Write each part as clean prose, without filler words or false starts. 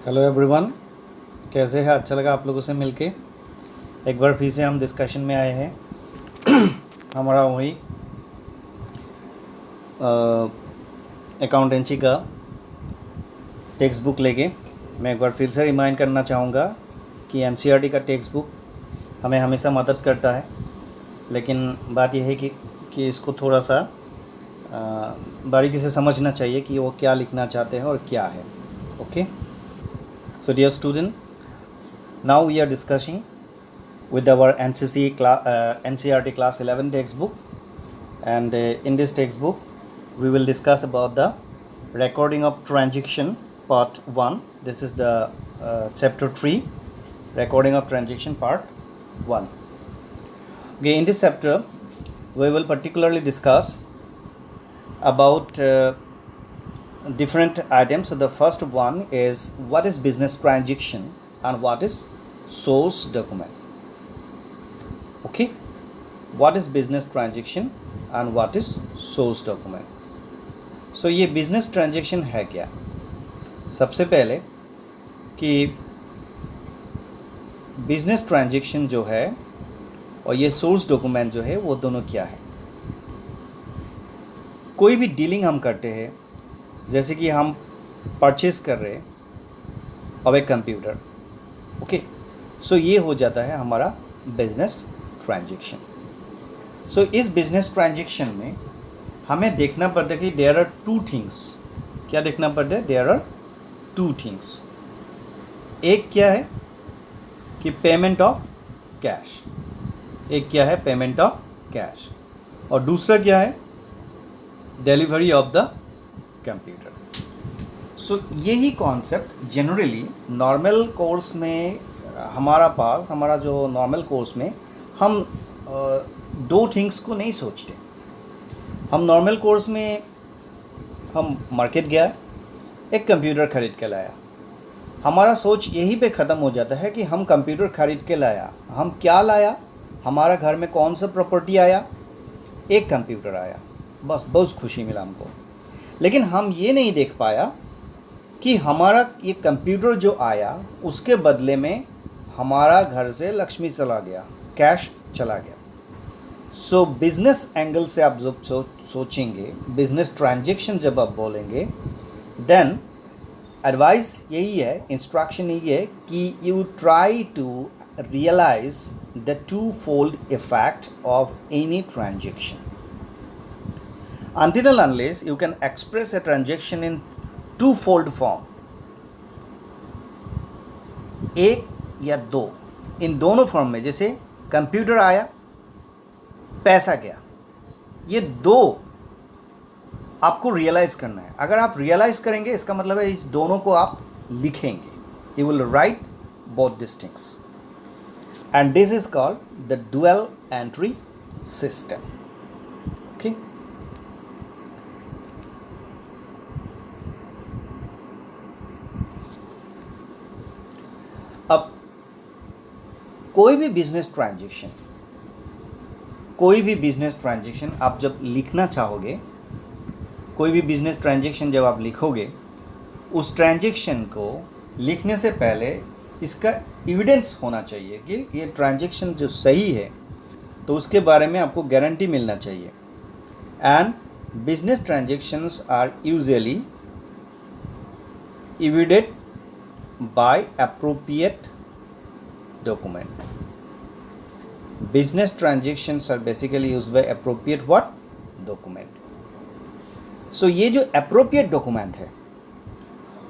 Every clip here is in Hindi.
हेलो एवरीवन, कैसे हैं? अच्छा लगा आप लोगों से मिलके। एक बार फिर से हम डिस्कशन में आए हैं। हमारा वही अकाउंटेंसी का टेक्स्ट बुक लेके मैं एक बार फिर से रिमाइंड करना चाहूँगा कि एनसीईआरटी का टेक्स्ट बुक हमें हमेशा मदद करता है, लेकिन बात यह है कि इसको थोड़ा सा बारीकी से समझना चाहिए कि वो क्या लिखना चाहते हैं और क्या है। Okay, so dear student, now we are discussing with our NCERT class 11 textbook, and in this textbook we will discuss about the recording of transaction part 1. This is the chapter 3, recording of transaction part 1. Okay, in this chapter we will particularly discuss about different items. So the first one is what is business transaction and what is source document. Okay, what is business transaction and what is source document. So ये business transaction है क्या? सबसे पहले कि business transaction जो है और ये source document जो है वो दोनों क्या है। कोई भी डीलिंग हम करते हैं, जैसे कि हम परचेस कर रहे अब एक कंप्यूटर, ओके, सो ये हो जाता है हमारा बिजनेस ट्रांजेक्शन। सो इस बिजनेस ट्रांजेक्शन में हमें देखना पड़ता है कि देयर आर टू थिंग्स। क्या देखना पड़ता है? There are two things. एक क्या है कि पेमेंट ऑफ कैश, एक क्या है पेमेंट ऑफ कैश, और दूसरा क्या है डिलीवरी ऑफ द कंप्यूटर। सो यही कॉन्सेप्ट जनरली नॉर्मल कोर्स में हमारा जो नॉर्मल कोर्स में हम दो थिंग्स को नहीं सोचते। हम नॉर्मल कोर्स में हम मार्केट गया, एक कंप्यूटर ख़रीद के लाया, हमारा सोच यही पे ख़त्म हो जाता है कि हम कंप्यूटर ख़रीद के लाया, हम क्या लाया, हमारा घर में कौन सा प्रॉपर्टी आया, एक कंप्यूटर आया, बस बहुत खुशी मिला हमको। लेकिन हम ये नहीं देख पाया कि हमारा ये कंप्यूटर जो आया उसके बदले में हमारा घर से लक्ष्मी चला गया, कैश चला गया। सो बिज़नेस एंगल से आप जब सोचेंगे, बिज़नेस ट्रांजेक्शन जब आप बोलेंगे, देन एडवाइस यही है, इंस्ट्रक्शन यही है कि you try to realise the two fold effect of any transaction until and unless you can express a transaction in two-fold form, एक या दो, इन दोनों फॉर्म में, जैसे कंप्यूटर आया पैसा गया, ये दो आपको रियलाइज़ करना है। अगर आप रियलाइज़ करेंगे इसका मतलब है इस दोनों को आप लिखेंगे, you will write both this things, and this is called the dual entry system. Okay, अब कोई भी बिजनेस ट्रांजेक्शन आप जब लिखना चाहोगे, कोई भी बिजनेस ट्रांजेक्शन जब आप लिखोगे, उस ट्रांजेक्शन को लिखने से पहले इसका एविडेंस होना चाहिए कि ये ट्रांजेक्शन जो सही है, तो उसके बारे में आपको गारंटी मिलना चाहिए। And business transactions are usually evident by appropriate document. Business transactions are basically used by appropriate what? Document. So ये जो appropriate document है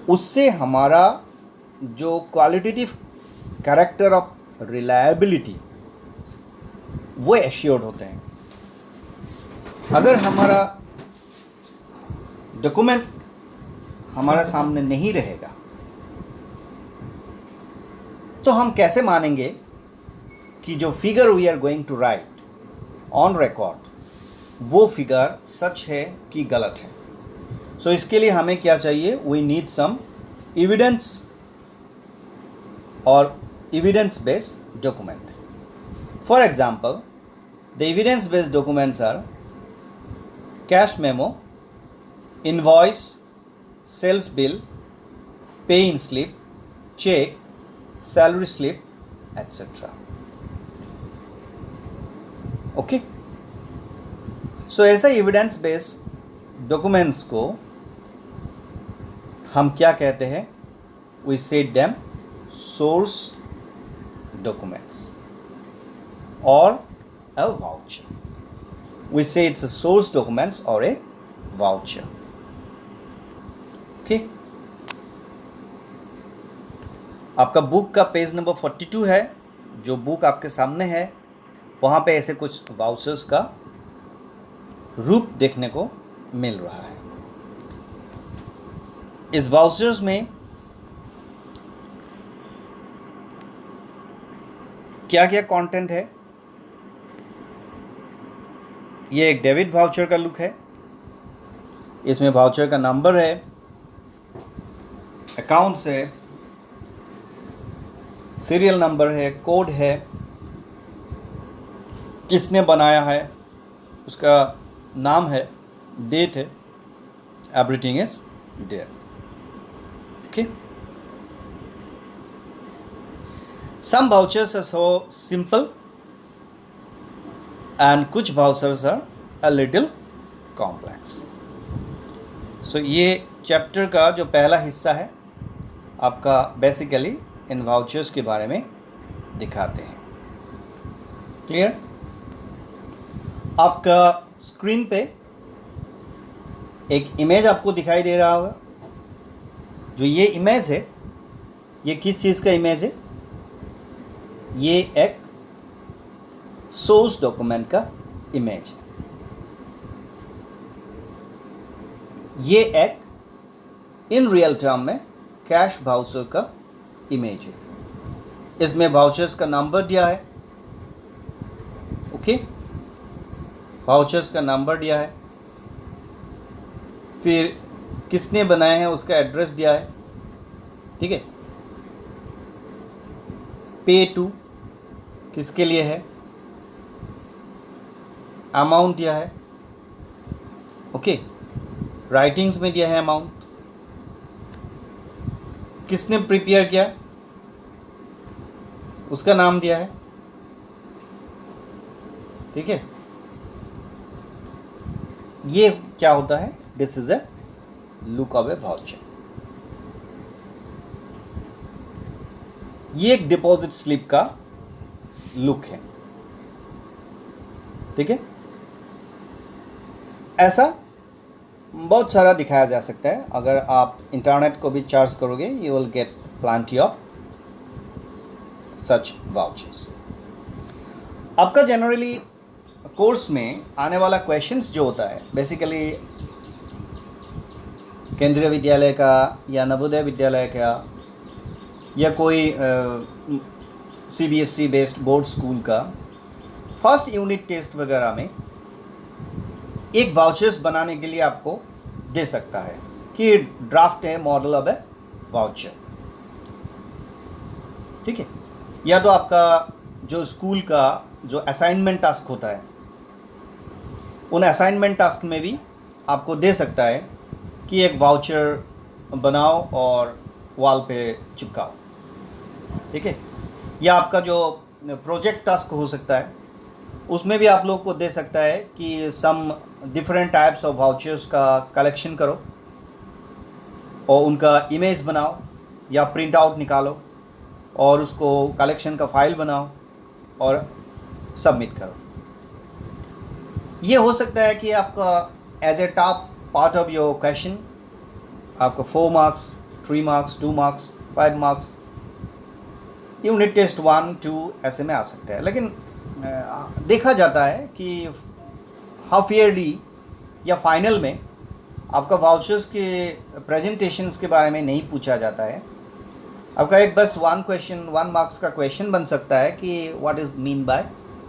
उससे हमारा जो क्वालिटेटिव कैरेक्टर ऑफ रिलायबिलिटी वो एश्योर्ड होते हैं। अगर हमारा डॉक्यूमेंट हमारा सामने नहीं रहेगा तो हम कैसे मानेंगे कि जो figure we are going to write on record वो फिगर सच है कि गलत है। सो इसके लिए हमें क्या चाहिए? वी नीड सम एविडेंस और evidence based document. For example, the evidence based documents are cash memo, invoice, sales bill, pay in slip, cheque, salary slip etcetera. Okay, so ऐसा एविडेंस बेस्ड डॉक्यूमेंट्स को हम क्या कहते हैं? We said them source documents और a voucher. We say it's a source documents or a voucher. Okay. आपका बुक का पेज नंबर 42 है, जो बुक आपके सामने है, वहाँ पे ऐसे कुछ वाउचर्स का रूप देखने को मिल रहा है। इस वाउचर्स में क्या क्या कंटेंट है? ये एक डेबिट वाउचर का लुक है। इसमें वाउचर का नंबर है, अकाउंट्स है, सीरियल नंबर है, कोड है, किसने बनाया है उसका नाम है, डेट है, everything is there. Okay, some vouchers are so simple and कुछ vouchers are a little complex. So ये चैप्टर का जो पहला हिस्सा है आपका बेसिकली इन वाउचर्स के बारे में दिखाते हैं। क्लियर? आपका स्क्रीन पे एक इमेज आपको दिखाई दे रहा होगा। जो ये इमेज है, ये किस चीज़ का इमेज है? ये एक सोर्स डॉक्यूमेंट का इमेज है। ये एक इन रियल टर्म में कैश वाउचर का इमेज है। इसमें वाउचर्स का नंबर दिया है। ओके, वाउचर्स का नंबर दिया है, फिर किसने बनाए हैं उसका एड्रेस दिया है। ठीक है, पे टू किसके लिए है, अमाउंट दिया है। ओके, राइटिंग्स में दिया है अमाउंट, किसने प्रिपेयर किया उसका नाम दिया है। ठीक है, ये क्या होता है? This is a look of A voucher. ये एक डिपॉजिट स्लिप का लुक है। ठीक है, ऐसा बहुत सारा दिखाया जा सकता है। अगर आप इंटरनेट को भी चार्ज करोगे, you will get plenty of such vouchers. आपका जनरली कोर्स में आने वाला क्वेश्चंस जो होता है, बेसिकली केंद्रीय विद्यालय का या नवोदय विद्यालय का या कोई CBSE बेस्ड बोर्ड स्कूल का फर्स्ट यूनिट टेस्ट वगैरह में एक वाउचर्स बनाने के लिए आपको दे सकता है कि ड्राफ्ट है मॉडल ऑफ ए वाउचर। ठीक है, या तो आपका जो स्कूल का जो असाइनमेंट टास्क होता है, उन असाइनमेंट टास्क में भी आपको दे सकता है कि एक वाउचर बनाओ और वॉल पे चिपकाओ। ठीक है, या आपका जो प्रोजेक्ट टास्क हो सकता है, उसमें भी आप लोगों को दे सकता है कि some different types of vouchers का कलेक्शन करो और उनका इमेज बनाओ या प्रिंट आउट निकालो और उसको कलेक्शन का फाइल बनाओ और सबमिट करो। ये हो सकता है कि आपका as a top part of your question आपका 4 marks, 3 marks, 2 marks, 5 marks, unit test 1, 2 ऐसे में आ सकता है। लेकिन देखा जाता है कि हाफ ईयरली या फाइनल में आपका वाउचर्स के प्रेजेंटेशंस के बारे में नहीं पूछा जाता है। आपका एक बस 1 मार्क्स का क्वेश्चन बन सकता है कि what is mean by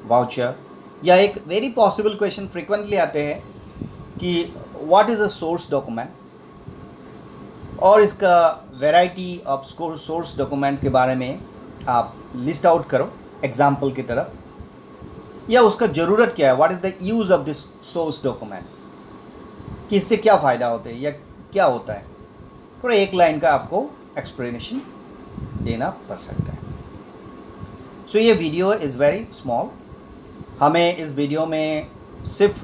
voucher, या एक वेरी पॉसिबल क्वेश्चन फ्रिक्वेंटली आते हैं कि what is a source document, और इसका वैरायटी ऑफ सोर्स डॉक्यूमेंट के बारे में आप लिस्ट आउट करो एग्जाम्पल की तरफ, या उसका ज़रूरत क्या है, what is the use of this source document, कि इससे क्या फ़ायदा होता है या क्या होता है। थोड़ा एक लाइन का आपको एक्सप्लेनेशन देना पड़ सकता है। सो ये वीडियो इज़ वेरी स्मॉल। हमें इस वीडियो में सिर्फ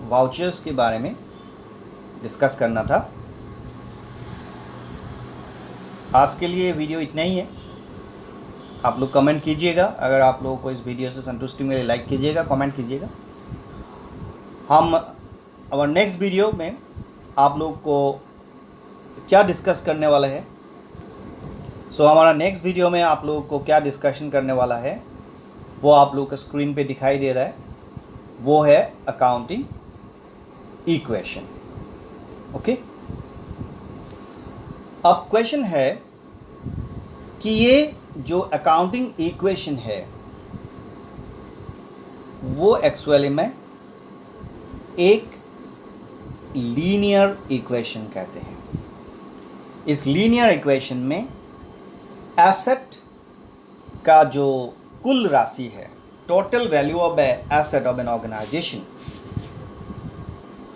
वाउचर्स के बारे में डिस्कस करना था। आज के लिए वीडियो इतना ही है। आप लोग कमेंट कीजिएगा, अगर आप लोगों को इस वीडियो से संतुष्टि मिले लाइक कीजिएगा, कमेंट कीजिएगा। हम और नेक्स्ट वीडियो में आप लोग को क्या डिस्कस करने वाला है। सो हमारा नेक्स्ट वीडियो में आप लोगों को क्या डिस्कशन करने वाला है वो आप लोगों को स्क्रीन पे दिखाई दे रहा है। वो है अकाउंटिंग इक्वेशन। ओके, अब क्वेश्चन है कि ये जो अकाउंटिंग इक्वेशन है वो एक्चुअली में एक लीनियर इक्वेशन कहते हैं। इस लीनियर इक्वेशन में एसेट का जो कुल राशि है, total value of asset of an organisation,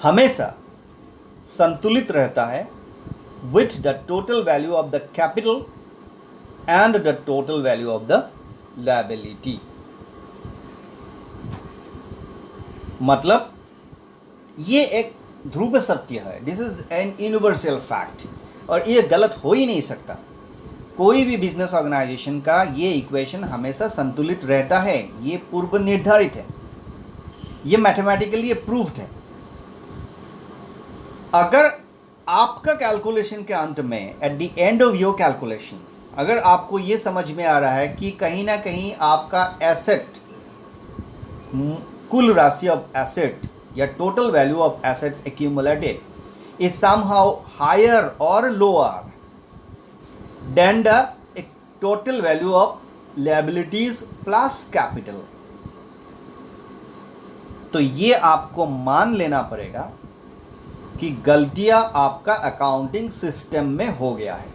हमेशा संतुलित रहता है with the total value of the capital and the total value of the liability. मतलब ये एक ध्रुव सत्य है, this is an universal fact, और ये गलत हो ही नहीं सकता। कोई भी बिजनेस ऑर्गेनाइजेशन का ये इक्वेशन हमेशा संतुलित रहता है, ये पूर्व निर्धारित है, ये मैथमेटिकली प्रूव्ड है। अगर आपका कैलकुलेशन के अंत में at the end of your calculation अगर आपको ये समझ में आ रहा है कि कहीं ना कहीं आपका एसेट, कुल राशि ऑफ एसेट या total value of assets accumulated is somehow higher और lower than the total value of liabilities plus capital, तो ये आपको मान लेना पड़ेगा कि गलतियां आपका अकाउंटिंग सिस्टम में हो गया है।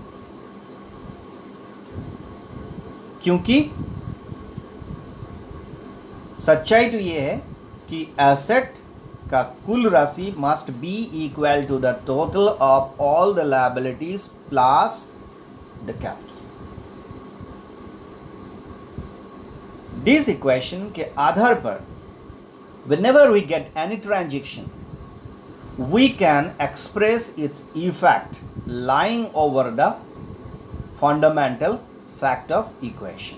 क्योंकि सच्चाई तो ये है कि एसेट का कुल राशि must be equal to the total of all the liabilities plus the capital. This equation के आधार पर whenever we get any transaction we can express its effect lying over the fundamental fact of equation।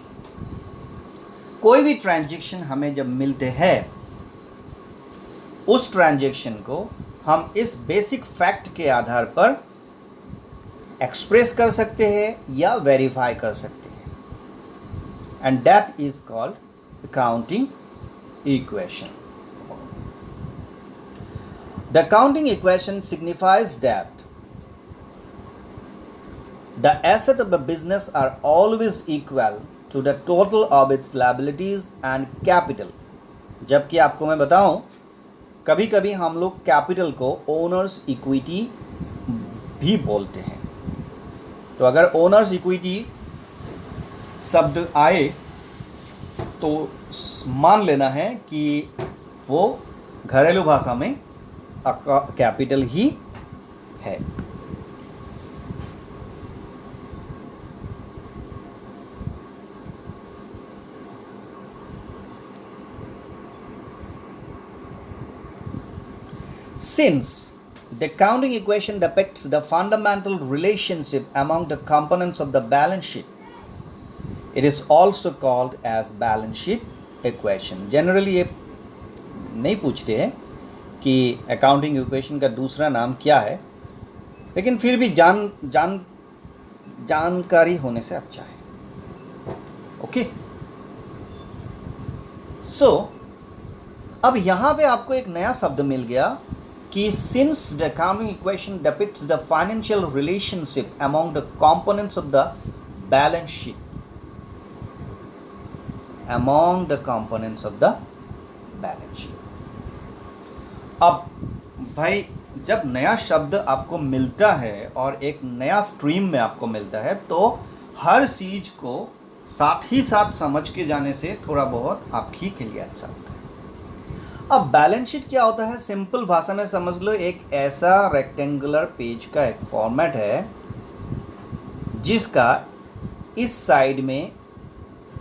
कोई भी ट्रांजैक्शन हमें जब मिलते हैं उस ट्रांजैक्शन को हम इस बेसिक फैक्ट के आधार पर एक्सप्रेस कर सकते हैं या वेरीफाई कर सकते हैं, and that is called accounting equation. The accounting equation signifies that the assets of a business are always equal to the total of its liabilities and capital। जबकि आपको मैं बताऊं, कभी कभी हम लोग कैपिटल को ओनर्स इक्विटी भी बोलते हैं। तो अगर ओनर्स इक्विटी शब्द आए तो मान लेना है कि वो घरेलू भाषा में कैपिटल ही है। Since the accounting equation depicts the fundamental relationship among the components of the balance sheet, it is also called as balance sheet equation। Generally ये नहीं पूछते हैं कि अकाउंटिंग इक्वेशन का दूसरा नाम क्या है, लेकिन फिर भी जानकारी होने से अच्छा है। ओके, सो अब यहाँ पे आपको एक नया शब्द मिल गया कि since the accounting equation depicts the financial relationship among the components of the balance sheet, among the components of the balance sheet. अब भाई जब नया शब्द आपको मिलता है और एक नया स्ट्रीम में आपको मिलता है तो हर चीज़ को साथ ही साथ समझ के जाने से थोड़ा बहुत आपकी के लिए अच्छा होता है। अब बैलेंस शीट क्या होता है, सिंपल भाषा में समझ लो, एक ऐसा रेक्टेंगुलर पेज का एक फॉर्मेट है जिसका इस साइड में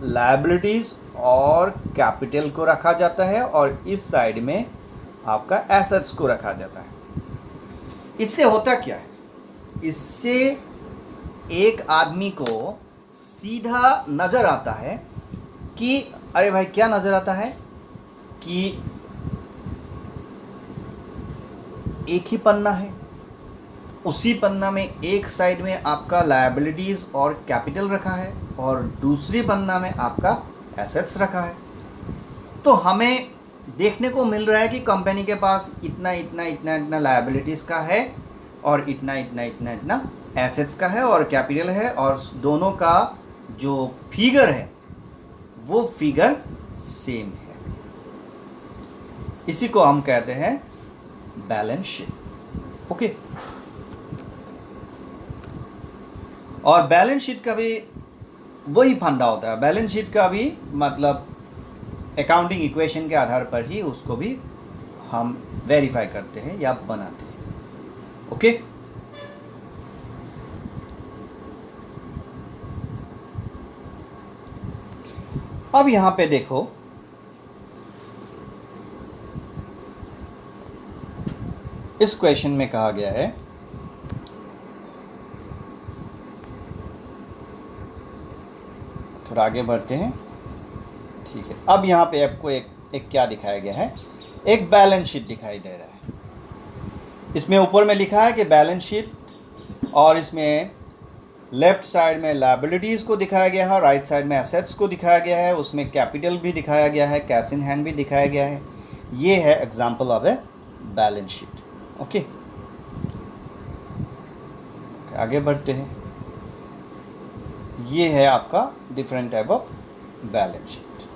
लायबिलिटीज़ और कैपिटल को रखा जाता है और इस साइड में आपका एसेट्स को रखा जाता है। इससे होता क्या है, इससे एक आदमी को सीधा नज़र आता है कि अरे भाई क्या नज़र आता है कि एक ही पन्ना है, उसी पन्ना में एक साइड में आपका लायबिलिटीज़ और कैपिटल रखा है और दूसरी पन्ना में आपका एसेट्स रखा है। तो हमें देखने को मिल रहा है कि कंपनी के पास इतना इतना इतना इतना लायबिलिटीज़ का है और इतना इतना इतना इतना एसेट्स का है और कैपिटल है, और दोनों का जो फिगर है वो फिगर सेम है। इसी को हम कहते हैं बैलेंस शीट। ओके, और बैलेंस शीट का भी वही फंडा होता है। बैलेंस शीट का भी मतलब अकाउंटिंग इक्वेशन के आधार पर ही उसको भी हम वेरीफाई करते हैं या बनाते हैं। ओके, अब यहां पे देखो, इस क्वेश्चन में कहा गया है थोड़ा आगे बढ़ते हैं। ठीक है, अब यहाँ पे आपको एक क्या दिखाया गया है, एक बैलेंस शीट दिखाई दे रहा है। इसमें ऊपर में लिखा है कि बैलेंस शीट, और इसमें लेफ्ट साइड में लायबिलिटीज़ को दिखाया गया है, राइट साइड में एसेट्स को दिखाया गया है, उसमें कैपिटल भी दिखाया गया है, कैश इन हैंड भी दिखाया गया है। ये है example of a balance sheet. Okay, आगे बढ़ते हैं। ये है आपका different type of balance sheet.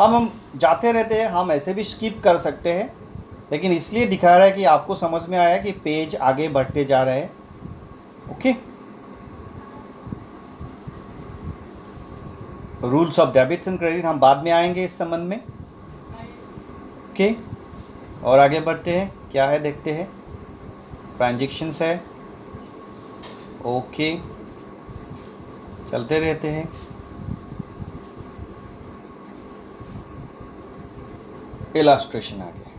अब हम जाते रहते हैं, हम ऐसे भी स्किप कर सकते हैं, लेकिन इसलिए दिखा रहा है कि आपको समझ में आया कि पेज आगे बढ़ते जा रहे हैं। Okay, rules of debits and credit हम बाद में आएंगे इस संबंध में। ओके, और आगे बढ़ते हैं, क्या है देखते हैं। ट्रांजैक्शंस है, ओके, चलते रहते हैं। इलास्ट्रेशन आ गया,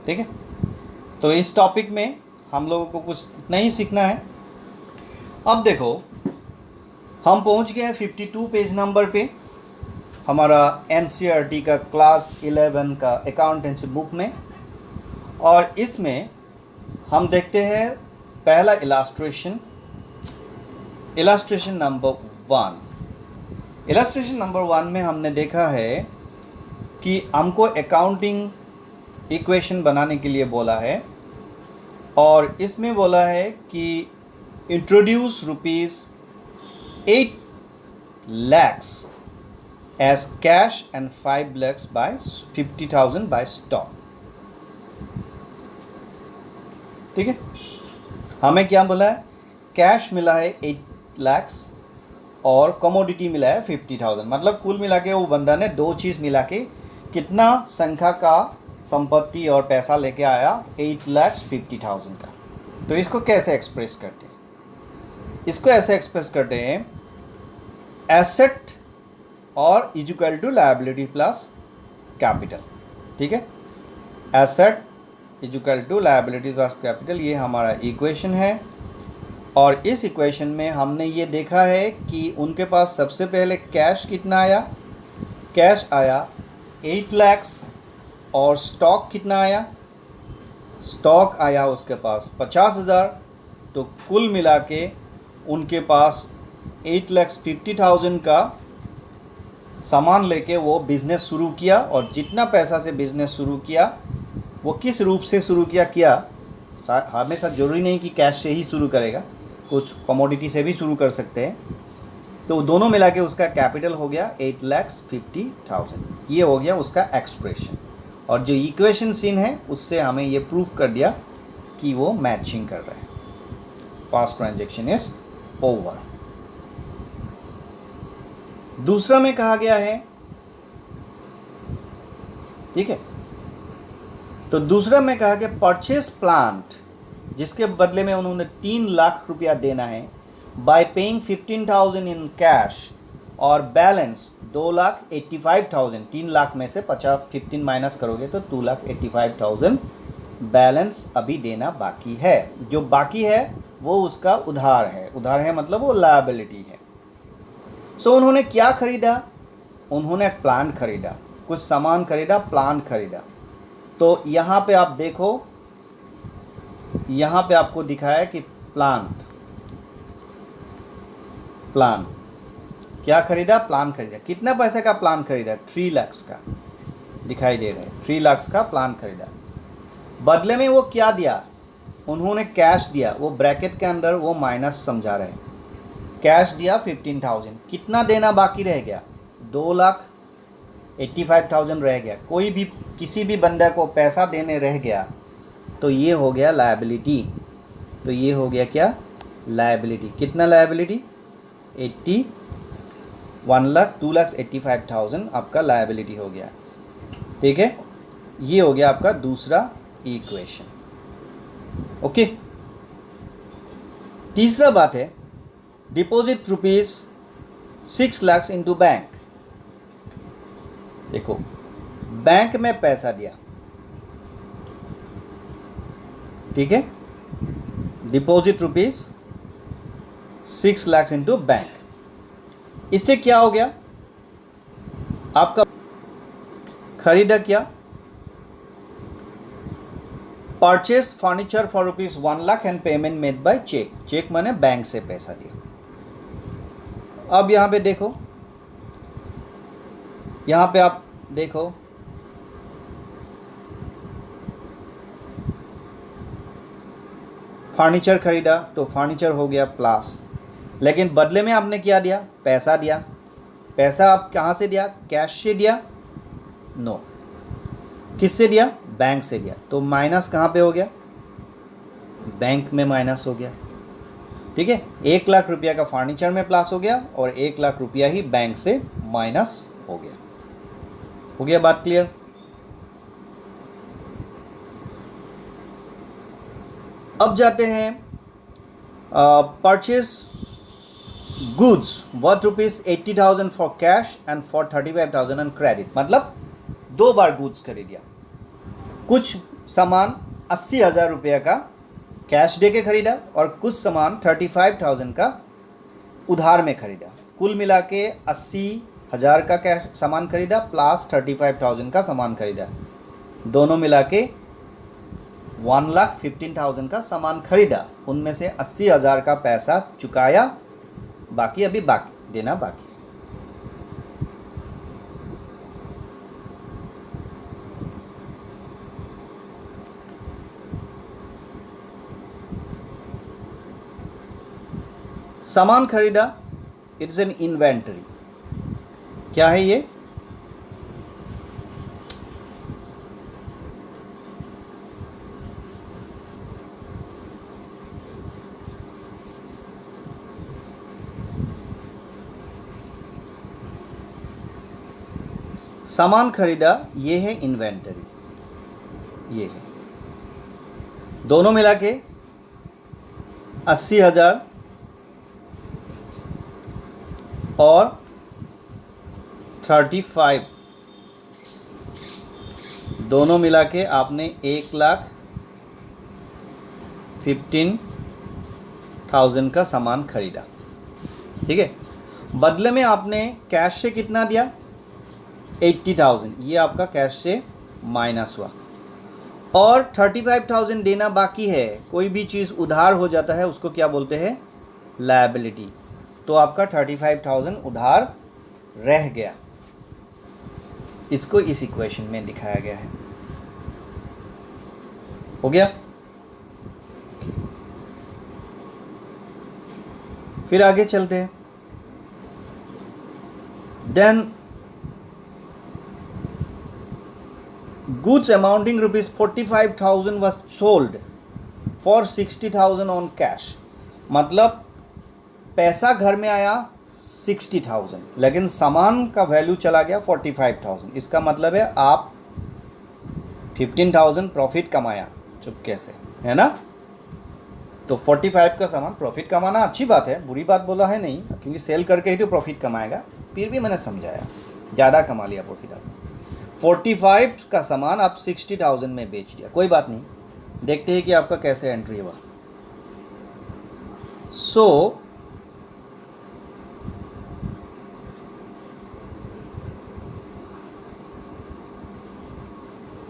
ठीक है। तो इस टॉपिक में हम लोगों को कुछ नहीं सीखना है। अब देखो, हम पहुंच गए हैं 52 पेज नंबर पे हमारा एनसीईआरटी का क्लास 11 का अकाउंटेंसी बुक में, और इसमें हम देखते हैं पहला illustration, illustration number 1। Illustration number 1 में हमने देखा है कि हमको अकाउंटिंग इक्वेशन बनाने के लिए बोला है, और इसमें बोला है कि introduce ₹8 lakhs as cash and 5 lakhs by 50,000 by stock। ठीक है, हमें क्या बोला है, कैश मिला है 8 lakhs और कमोडिटी मिला है 50,000। मतलब कुल मिला के वो बंदा ने दो चीज़ मिला के कितना संख्या का संपत्ति और पैसा लेके आया, 8,50,000 का। तो इसको कैसे एक्सप्रेस करते हैं, इसको ऐसे एक्सप्रेस करते हैं, एसेट और equal to liability plus capital. ठीक है, asset equal to liability plus capital, ये हमारा इक्वेशन है। और इस इक्वेशन में हमने ये देखा है कि उनके पास सबसे पहले कैश कितना आया, कैश आया 8 lakhs, और स्टॉक कितना आया, स्टॉक आया उसके पास 50,000। तो कुल मिला के उनके पास 8,50,000 का सामान लेके वो बिज़नेस शुरू किया। और जितना पैसा से बिज़नेस शुरू किया, वो किस रूप से शुरू किया, हमेशा ज़रूरी नहीं कि कैश से ही शुरू करेगा, कुछ कमोडिटी से भी शुरू कर सकते हैं। तो दोनों मिला के उसका कैपिटल हो गया 8,50,000। ये हो गया उसका एक्सप्रेशन, और जो इक्वेशन सीन है उससे हमें ये प्रूफ कर दिया कि वो मैचिंग कर रहा है। First transaction is over. दूसरा में कहा गया है, ठीक है, तो दूसरा में कहा गया परचेज प्लांट जिसके बदले में उन्होंने 3 लाख रुपया देना है, बाय पेइंग 15,000 इन कैश और बैलेंस 2,85,000, 3 लाख में से 15 माइनस करोगे तो 2,85,000 बैलेंस अभी देना बाकी है। जो बाकी है वो उसका उधार है। उधार है मतलब वो लायबिलिटी है। सो उन्होंने क्या खरीदा? उन्होंने प्लांट खरीदा, कुछ सामान खरीदा, प्लांट खरीदा। तो यहाँ पे आप देखो, यहाँ पे आपको दिखाया कि प्लांट क्या खरीदा? प्लांट खरीदा। कितना पैसे का प्लांट खरीदा? 3 लाख का दिखाई दे रहा है। 3 लाख का प्लांट खरीदा। बदले में वो क्या दिया? उन्होंने कैश दिया। वो ब्रैकेट के अंदर वो माइनस समझा रहे हैं। कैश दिया 15,000। कितना देना बाकी रह गया? 2,85,000 रह गया। कोई भी किसी भी बंदे को पैसा देने रह गया तो ये हो गया लायबिलिटी। तो ये हो गया क्या? लायबिलिटी। कितना लायबिलिटी? 2,85,000 आपका लायबिलिटी हो गया। ठीक है, ये हो गया आपका दूसरा इक्वेशन। ओके, तीसरा बात है डिपॉजिट ₹6 लाख इनटू बैंक। देखो, बैंक में पैसा दिया, ठीक है, डिपॉजिट ₹6 लाख इनटू बैंक। इससे क्या हो गया? आपका खरीदा क्या? Purchase furniture for ₹1 lakh and payment made by cheque. Cheque माने बैंक से पैसा दिया। अब यहाँ पे देखो, यहाँ पे आप देखो, फर्नीचर खरीदा तो फर्नीचर हो गया प्लस, लेकिन बदले में आपने क्या दिया? पैसा दिया। पैसा आप कहाँ से दिया? कैश से दिया? नो। किससे दिया? बैंक से दिया। तो माइनस कहाँ पे हो गया? बैंक में माइनस हो गया। ठीक है, 1 लाख रुपया का फर्नीचर में प्लस हो गया और 1 लाख रुपया ही बैंक से माइनस हो गया। हो गया बात क्लियर? अब जाते हैं purchase goods worth ₹80,000 for cash and for 35,000 on credit. मतलब 2 बार गुड्स खरीदिया। कुछ सामान 80,000 रुपये का कैश दे के खरीदा और कुछ सामान 35,000 का उधार में खरीदा। कुल मिला के 80,000 का कैश सामान खरीदा प्लस 35,000 का सामान खरीदा। दोनों मिला के 1,15,000 का सामान खरीदा। उनमें से 80,000 का पैसा चुकाया, बाकी अभी बाकी देना बाकी है। सामान खरीदा, इट्स एन इन्वेंटरी। क्या है ये? सामान खरीदा, ये है इन्वेंटरी, ये है। दोनों मिला के 80,000 और 35, दोनों मिला के आपने 1,15,000 का सामान खरीदा। ठीक है, बदले में आपने कैश से कितना दिया? 80,000। ये आपका कैश से माइनस हुआ और 35,000 देना बाकी है। कोई भी चीज़ उधार हो जाता है उसको क्या बोलते हैं? लायबिलिटी। तो आपका 35,000 उधार रह गया। इसको इस इक्वेशन में दिखाया गया है। हो गया? फिर आगे चलते हैं। Then goods amounting ₹45,000 was sold for 60,000 on cash। मतलब पैसा घर में आया 60,000, लेकिन सामान का वैल्यू चला गया 45,000। इसका मतलब है आप 15,000 प्रॉफिट कमाया चुपके से, है ना? तो 45 का सामान प्रॉफिट कमाना अच्छी बात है, बुरी बात बोला है नहीं, क्योंकि सेल करके ही तो प्रॉफिट कमाएगा। फिर भी मैंने समझाया, ज़्यादा कमा लिया प्रॉफिट आप। 45 का सामान आप 60,000 में बेच दिया, कोई बात नहीं, देखते हैं कि आपका कैसे एंट्री हुआ। सो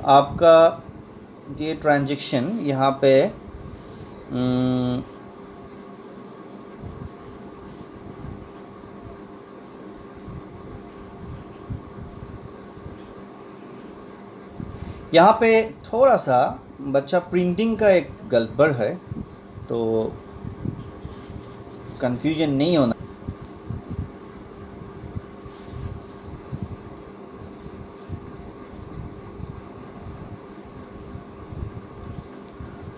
आपका ये ट्रांजैक्शन यहाँ पे यहाँ पे थोड़ा सा बच्चा प्रिंटिंग का एक गड़बड़ है, तो कंफ्यूजन नहीं होना।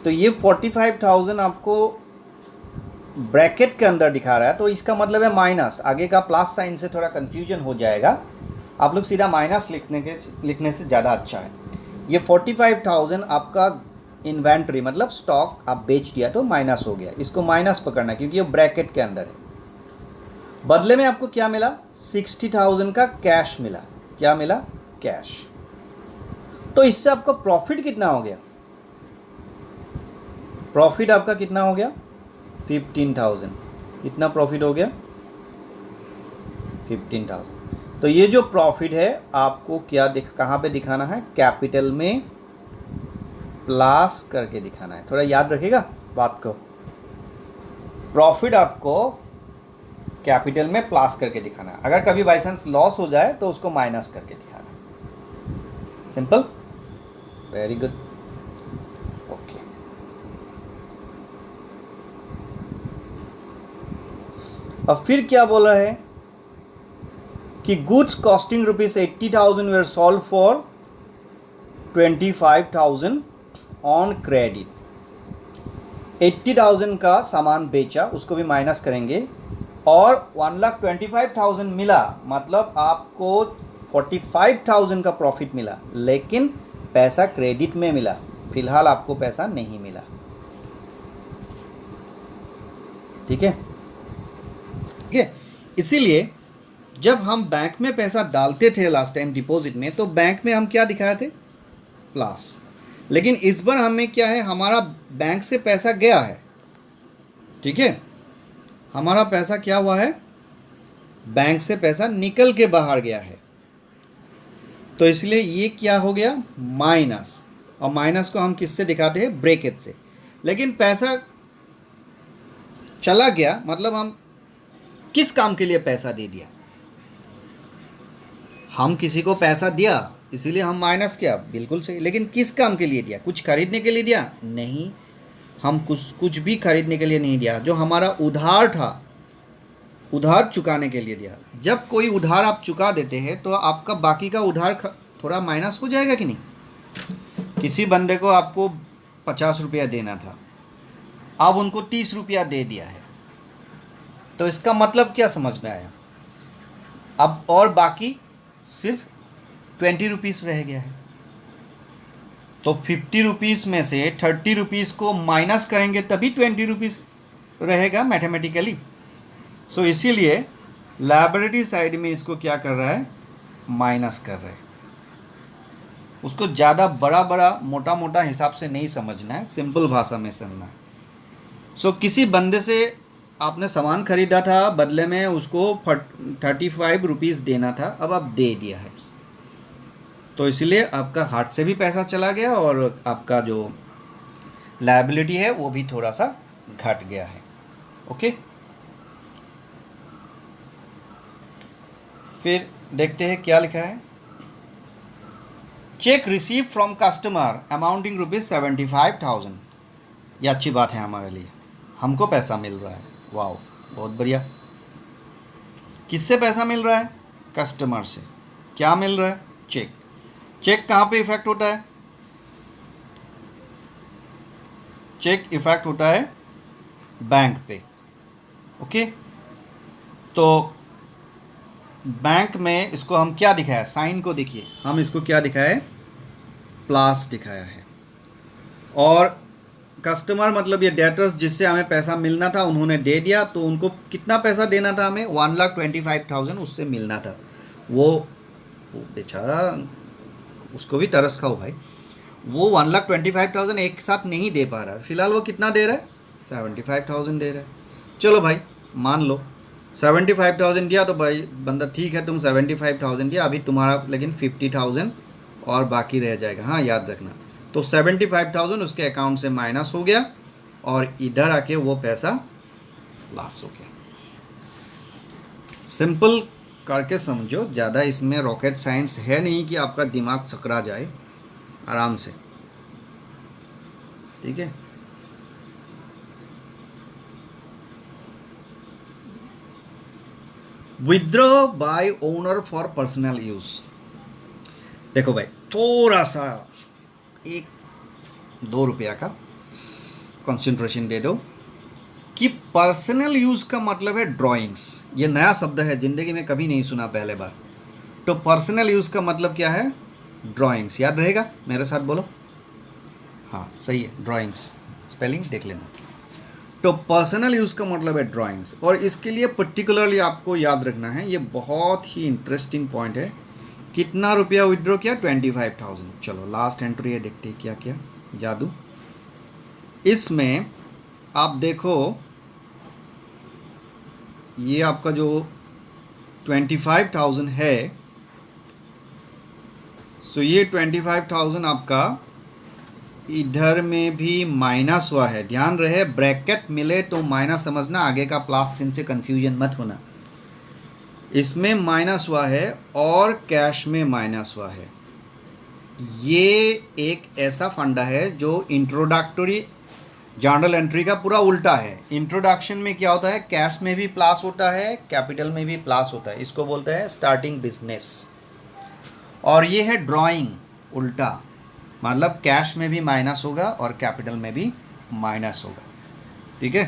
तो ये 45,000 आपको ब्रैकेट के अंदर दिखा रहा है, तो इसका मतलब है माइनस, आगे का प्लस साइन से थोड़ा कंफ्यूजन हो जाएगा। आप लोग सीधा माइनस लिखने से ज़्यादा अच्छा है। ये 45,000 आपका इन्वेंट्री मतलब स्टॉक आप बेच दिया तो माइनस हो गया, इसको माइनस पकड़ना है क्योंकि ये ब्रैकेट के अंदर है। बदले में आपको क्या मिला? 60,000 का कैश मिला। क्या मिला? कैश। तो इससे आपका प्रॉफिट कितना हो गया? प्रॉफिट आपका कितना हो गया? 15,000। कितना प्रॉफिट हो गया? 15,000। तो ये जो प्रॉफिट है आपको क्या कहाँ पे दिखाना है? कैपिटल में प्लस करके दिखाना है। थोड़ा याद रखिएगा बात को, प्रॉफिट आपको कैपिटल में प्लस करके दिखाना है। अगर कभी बाई चांस लॉस हो जाए तो उसको माइनस करके दिखाना है। Simple, very good, okay. अब फिर क्या बोला है कि goods costing ₹80,000 were sold for 25,000 on credit. 80,000 का सामान बेचा, उसको भी माइनस करेंगे, और 1,25,000 मिला, मतलब आपको 45,000 का प्रॉफिट मिला, लेकिन पैसा क्रेडिट में मिला, फिलहाल आपको पैसा नहीं मिला। ठीक है, ठीक है। इसीलिए जब हम बैंक में पैसा डालते थे लास्ट टाइम डिपॉजिट में, तो बैंक में हम क्या दिखाए थे? प्लस। लेकिन इस बार हमें क्या है, हमारा बैंक से पैसा गया है, ठीक है, हमारा पैसा क्या हुआ है? बैंक से पैसा निकल के बाहर गया है, तो इसलिए ये क्या हो गया? माइनस। और माइनस को हम किससे दिखाते हैं? ब्रैकेट से। लेकिन पैसा चला गया, मतलब हम किस काम के लिए पैसा दे दिया? हम किसी को पैसा दिया, इसीलिए हम माइनस किया, बिल्कुल सही। लेकिन किस काम के लिए दिया? कुछ खरीदने के लिए दिया? नहीं, हम कुछ भी खरीदने के लिए नहीं दिया। जो हमारा उधार था, उधार चुकाने के लिए दिया। जब कोई उधार आप चुका देते हैं तो आपका बाकी का उधार थोड़ा माइनस हो जाएगा कि नहीं? किसी बंदे को आपको 50 रुपया देना था, अब उनको 30 रुपया दे दिया है, तो इसका मतलब क्या समझ में आया? अब और बाकी सिर्फ 20 रुपीज़ रह गया है, तो 50 रुपीज़ में से 30 रुपीज़ को माइनस करेंगे तभी 20 रुपीज़ रहेगा मैथमेटिकली। सो इसीलिए लायबिलिटी साइड में इसको क्या कर रहा है? माइनस कर रहा है। उसको ज़्यादा बड़ा बड़ा मोटा मोटा हिसाब से नहीं समझना है, सिंपल भाषा में समझना है। सो किसी बंदे से आपने सामान खरीदा था, बदले में उसको 35 रुपीज़ देना था, अब आप दे दिया है, तो इसलिए आपका हाथ से भी पैसा चला गया और आपका जो लायबिलिटी है वो भी थोड़ा सा घट गया है। ओके, फिर देखते हैं क्या लिखा है। Check receive from customer amounting ₹75,000। ये अच्छी बात है हमारे लिए, हमको पैसा मिल रहा है। वाह, बहुत बढ़िया। किससे पैसा मिल रहा है? कस्टमर से। क्या मिल रहा है? चेक। चेक कहाँ पे इफेक्ट होता है? चेक इफेक्ट होता है बैंक पे। ओके, तो बैंक में इसको हम क्या दिखाया? साइन को देखिए, हम इसको क्या दिखाए? प्लस दिखाया है। और कस्टमर मतलब ये डेटर्स जिससे हमें पैसा मिलना था उन्होंने दे दिया, तो उनको कितना पैसा देना था हमें? 1,25,000 उससे मिलना था। वो बेचारा, उसको भी तरस खाओ भाई। वो 1,25,000 एक साथ नहीं दे पा रहा, फिलहाल वो कितना दे रहा है? 75,000 दे रहा है। चलो भाई मान लो 75,000 दिया, तो भाई बंदा ठीक है, तुम 75,000 दिया, अभी तुम्हारा लेकिन 50,000 और बाकी रह जाएगा। हाँ याद रखना, तो 75,000 उसके अकाउंट से माइनस हो गया और इधर आके वो पैसा लॉस हो गया। सिंपल करके समझो, ज़्यादा इसमें रॉकेट साइंस है नहीं कि आपका दिमाग चकरा जाए, आराम से, ठीक है। Withdraw bye owner for personal use. देखो भाई थोड़ा सा 1-2 रुपया का कंसंट्रेशन दे दो कि पर्सनल यूज़ का मतलब है ड्राइंग्स। ये नया शब्द है, ज़िंदगी में कभी नहीं सुना पहले बार। तो पर्सनल यूज़ का मतलब क्या है? ड्राइंग्स। याद रहेगा? मेरे साथ बोलो। हाँ सही है, ड्राइंग्स, स्पेलिंग देख लेना। तो पर्सनल यूज़ का मतलब है ड्राइंग्स, और इसके लिए पर्टिकुलरली आपको याद रखना है, ये बहुत ही इंटरेस्टिंग पॉइंट है। कितना रुपया विड्रॉ किया? 25,000। चलो लास्ट एंट्री है, देखते हैं क्या क्या जादू। इसमें आप देखो, ये आपका जो 25,000 है, सो ये 25,000 आपका इधर में भी माइनस हुआ है। ध्यान रहे, ब्रैकेट मिले तो माइनस समझना, आगे का प्लस चिन्ह से कंफ्यूजन मत होना। इसमें माइनस हुआ है और कैश में माइनस हुआ है। ये एक ऐसा फंडा है जो इंट्रोडक्टरी जर्नल एंट्री का पूरा उल्टा है। इंट्रोडक्शन में क्या होता है? कैश में भी प्लस होता है, कैपिटल में भी प्लस होता है, इसको बोलते हैं स्टार्टिंग बिजनेस। और ये है ड्राइंग, उल्टा, मतलब कैश में भी माइनस होगा और कैपिटल में भी माइनस होगा, ठीक है।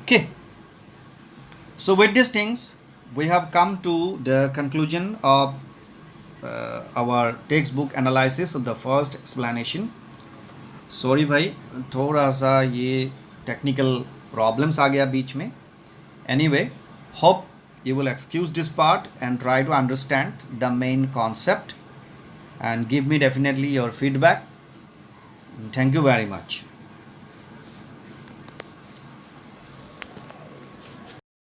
Okay, so with this things we have come to the conclusion of our textbook analysis of the first explanation. Sorry भाई, थोड़ा सा ये टेक्निकल प्रॉब्लम्स आ गया बीच में। Anyway, hope you will excuse this part and try to understand the main concept and give me definitely your feedback. Thank you very much.